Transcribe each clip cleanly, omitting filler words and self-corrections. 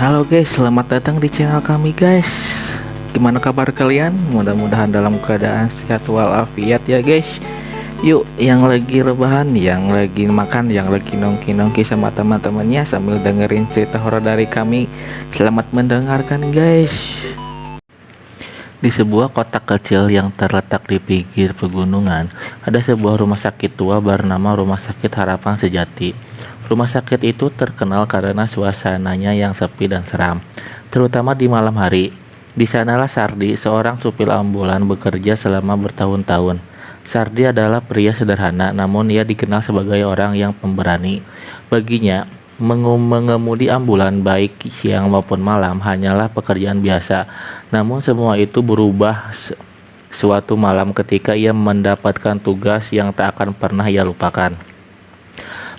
Halo guys, selamat datang di channel kami guys. Gimana kabar kalian? Mudah-mudahan dalam keadaan sehat walafiat ya guys. Yuk, yang lagi rebahan, yang lagi makan, yang lagi nongki-nongki sama teman-temannya sambil dengerin cerita horor dari kami. Selamat mendengarkan guys. Di sebuah kota kecil yang terletak di pinggir pegunungan, ada sebuah rumah sakit tua bernama Rumah Sakit Harapan Sejati. Rumah sakit itu terkenal karena suasananya yang sepi dan seram, terutama di malam hari. Di sanalah Sardi, seorang supir ambulan bekerja selama bertahun-tahun. Sardi adalah pria sederhana, namun ia dikenal sebagai orang yang pemberani. Baginya, mengemudi ambulan baik siang maupun malam hanyalah pekerjaan biasa. Namun semua itu berubah suatu malam ketika ia mendapatkan tugas yang tak akan pernah ia lupakan.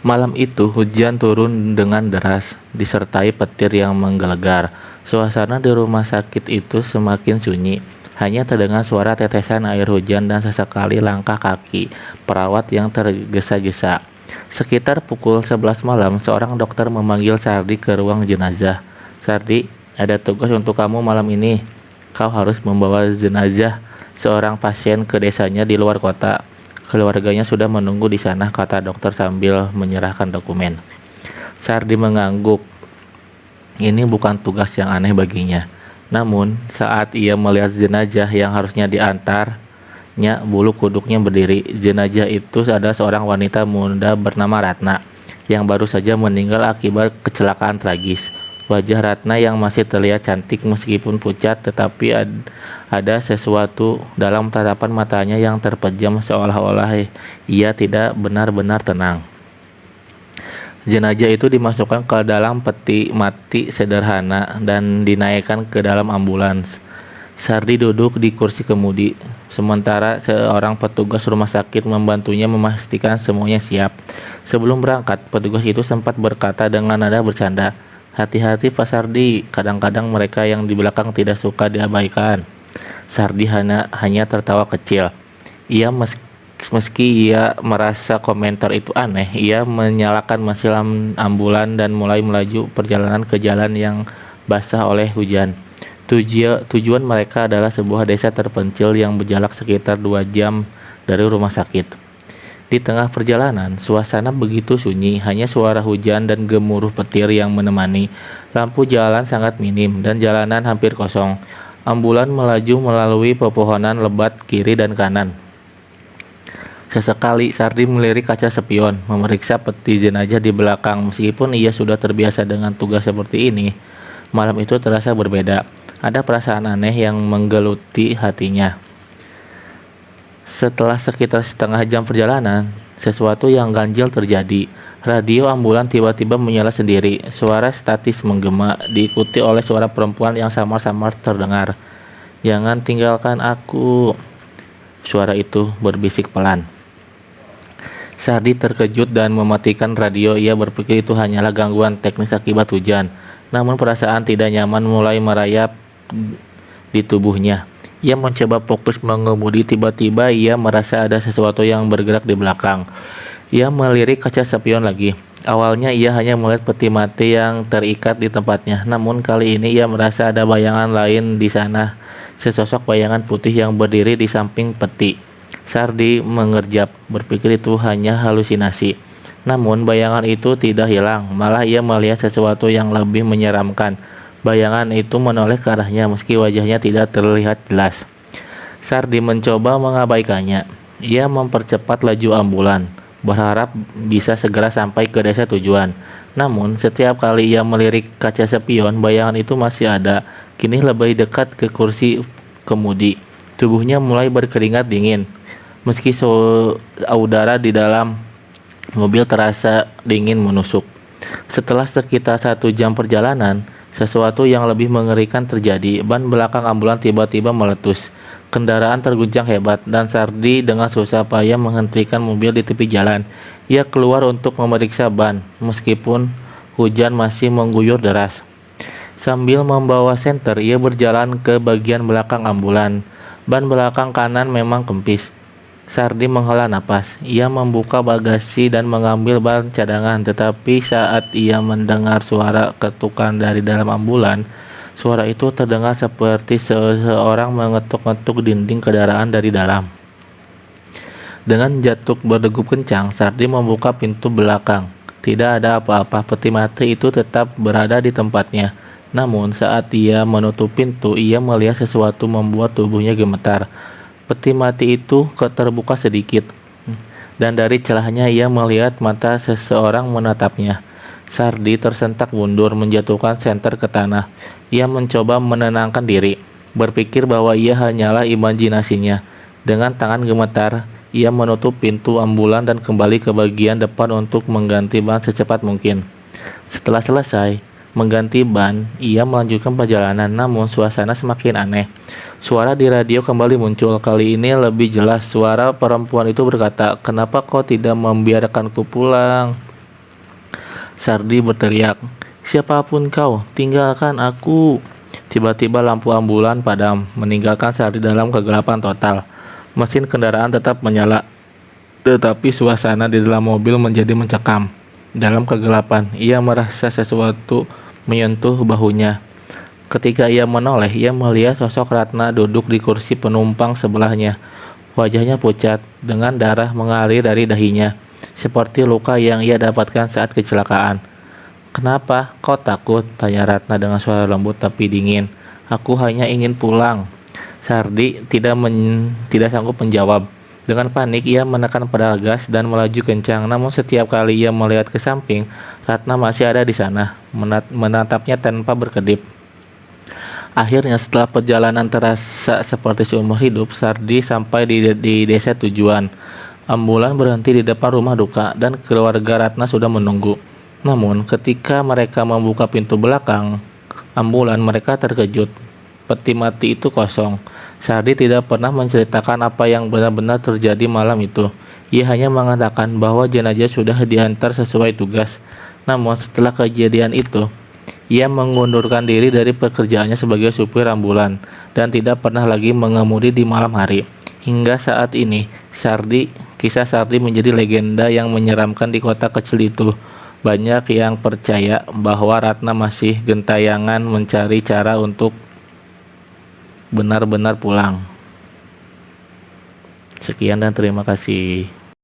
Malam itu hujan turun dengan deras, disertai petir yang menggelegar. Suasana di rumah sakit itu semakin sunyi. Hanya terdengar suara tetesan air hujan dan sesekali langkah kaki perawat yang tergesa-gesa. Sekitar pukul 11 malam, seorang dokter memanggil Sardi ke ruang jenazah. "Sardi, ada tugas untuk kamu malam ini. Kau harus membawa jenazah seorang pasien ke desanya di luar kota. Keluarganya sudah menunggu di sana," kata dokter sambil menyerahkan dokumen. Sardi mengangguk. Ini bukan tugas yang aneh baginya. Namun, saat ia melihat jenazah yang harusnya diantarnya, bulu kuduknya berdiri. Jenazah itu ada seorang wanita muda bernama Ratna, yang baru saja meninggal akibat kecelakaan tragis. Wajah Ratna yang masih terlihat cantik meskipun pucat, tetapi ada sesuatu dalam tatapan matanya yang terpejam seolah-olah ia tidak benar-benar tenang. Jenazah itu dimasukkan ke dalam peti mati sederhana dan dinaikkan ke dalam ambulans. Sardi duduk di kursi kemudi, sementara seorang petugas rumah sakit membantunya memastikan semuanya siap. Sebelum berangkat, petugas itu sempat berkata dengan nada bercanda, "Hati-hati Pak Sardi, kadang-kadang mereka yang di belakang tidak suka diabaikan." Sardi hanya tertawa kecil. Meski ia merasa komentar itu aneh, ia menyalakan mesin ambulan dan mulai melaju perjalanan ke jalan yang basah oleh hujan. Tujuan mereka adalah sebuah desa terpencil yang berjarak sekitar 2 jam dari rumah sakit. Di tengah perjalanan, suasana begitu sunyi, hanya suara hujan dan gemuruh petir yang menemani. Lampu jalan sangat minim dan jalanan hampir kosong. Ambulan melaju melalui pepohonan lebat kiri dan kanan. Sesekali Sardi melirik kaca spion, memeriksa peti jenazah di belakang. Meskipun ia sudah terbiasa dengan tugas seperti ini, malam itu terasa berbeda. Ada perasaan aneh yang menggeluti hatinya. Setelah sekitar setengah jam perjalanan, sesuatu yang ganjil terjadi. Radio ambulan tiba-tiba menyala sendiri. Suara statis menggema, diikuti oleh suara perempuan yang samar-samar terdengar. "Jangan tinggalkan aku." Suara itu berbisik pelan. Sardi terkejut dan mematikan radio. Ia berpikir itu hanyalah gangguan teknis akibat hujan. Namun perasaan tidak nyaman mulai merayap di tubuhnya. Ia mencoba fokus mengemudi, tiba-tiba ia merasa ada sesuatu yang bergerak di belakang. Ia melirik kaca spion lagi. Awalnya ia hanya melihat peti mati yang terikat di tempatnya. Namun kali ini ia merasa ada bayangan lain di sana. Sesosok bayangan putih yang berdiri di samping peti. Sardi mengerjap, berpikir itu hanya halusinasi. Namun bayangan itu tidak hilang, malah ia melihat sesuatu yang lebih menyeramkan. Bayangan itu menoleh ke arahnya meski wajahnya tidak terlihat jelas. Sardi mencoba mengabaikannya. Ia mempercepat laju ambulan, berharap bisa segera sampai ke desa tujuan. Namun setiap kali ia melirik kaca spion, bayangan itu masih ada, kini lebih dekat ke kursi kemudi. Tubuhnya mulai berkeringat dingin. Meski udara di dalam mobil terasa dingin menusuk. Setelah sekitar 1 jam perjalanan, sesuatu yang lebih mengerikan terjadi. Ban belakang ambulan tiba-tiba meletus. Kendaraan terguncang hebat dan Sardi dengan susah payah menghentikan mobil di tepi jalan. Ia keluar untuk memeriksa ban, meskipun hujan masih mengguyur deras. Sambil membawa senter, ia berjalan ke bagian belakang ambulan. Ban belakang kanan memang kempis. Sardi menghela napas. Ia membuka bagasi dan mengambil ban cadangan, tetapi saat ia mendengar suara ketukan dari dalam ambulan, suara itu terdengar seperti seseorang mengetuk-ngetuk dinding kendaraan dari dalam. Dengan jatuh berdegup kencang, Sardi membuka pintu belakang. Tidak ada apa-apa, peti mati itu tetap berada di tempatnya. Namun saat ia menutup pintu, ia melihat sesuatu membuat tubuhnya gemetar. Peti mati itu terbuka sedikit, dan dari celahnya ia melihat mata seseorang menatapnya. Sardi tersentak mundur, menjatuhkan senter ke tanah. Ia mencoba menenangkan diri, berpikir bahwa ia hanyalah imajinasinya. Dengan tangan gemetar, ia menutup pintu ambulan dan kembali ke bagian depan untuk mengganti ban secepat mungkin. Setelah selesai mengganti ban, ia melanjutkan perjalanan, namun suasana semakin aneh. Suara di radio kembali muncul, kali ini lebih jelas. Suara perempuan itu berkata, "Kenapa kau tidak membiarkanku pulang?" Sardi berteriak, "Siapapun kau, tinggalkan aku." Tiba-tiba lampu ambulan padam, meninggalkan Sardi dalam kegelapan total. Mesin kendaraan tetap menyala, tetapi suasana di dalam mobil menjadi mencekam. Dalam kegelapan, ia merasa sesuatu menyentuh bahunya. Ketika ia menoleh, ia melihat sosok Ratna duduk di kursi penumpang sebelahnya. Wajahnya pucat, dengan darah mengalir dari dahinya, seperti luka yang ia dapatkan saat kecelakaan. "Kenapa? Kau takut?" tanya Ratna dengan suara lembut tapi dingin. "Aku hanya ingin pulang." Sardi tidak sanggup menjawab. Dengan panik, ia menekan pedal gas dan melaju kencang. Namun setiap kali ia melihat ke samping, Ratna masih ada di sana, menatapnya tanpa berkedip. Akhirnya, setelah perjalanan terasa seperti seumur hidup, Sardi sampai di desa tujuan. Ambulan berhenti di depan rumah duka dan keluarga Ratna sudah menunggu. Namun, ketika mereka membuka pintu belakang ambulan, mereka terkejut. Peti mati itu kosong. Sardi tidak pernah menceritakan apa yang benar-benar terjadi malam itu. Ia hanya mengatakan bahwa jenazah sudah diantar sesuai tugas. Namun setelah kejadian itu, ia mengundurkan diri dari pekerjaannya sebagai supir ambulan dan tidak pernah lagi mengemudi di malam hari. Hingga saat ini, kisah Sardi menjadi legenda yang menyeramkan di kota kecil itu. Banyak yang percaya bahwa Ratna masih gentayangan mencari cara untuk benar-benar pulang. Sekian dan terima kasih.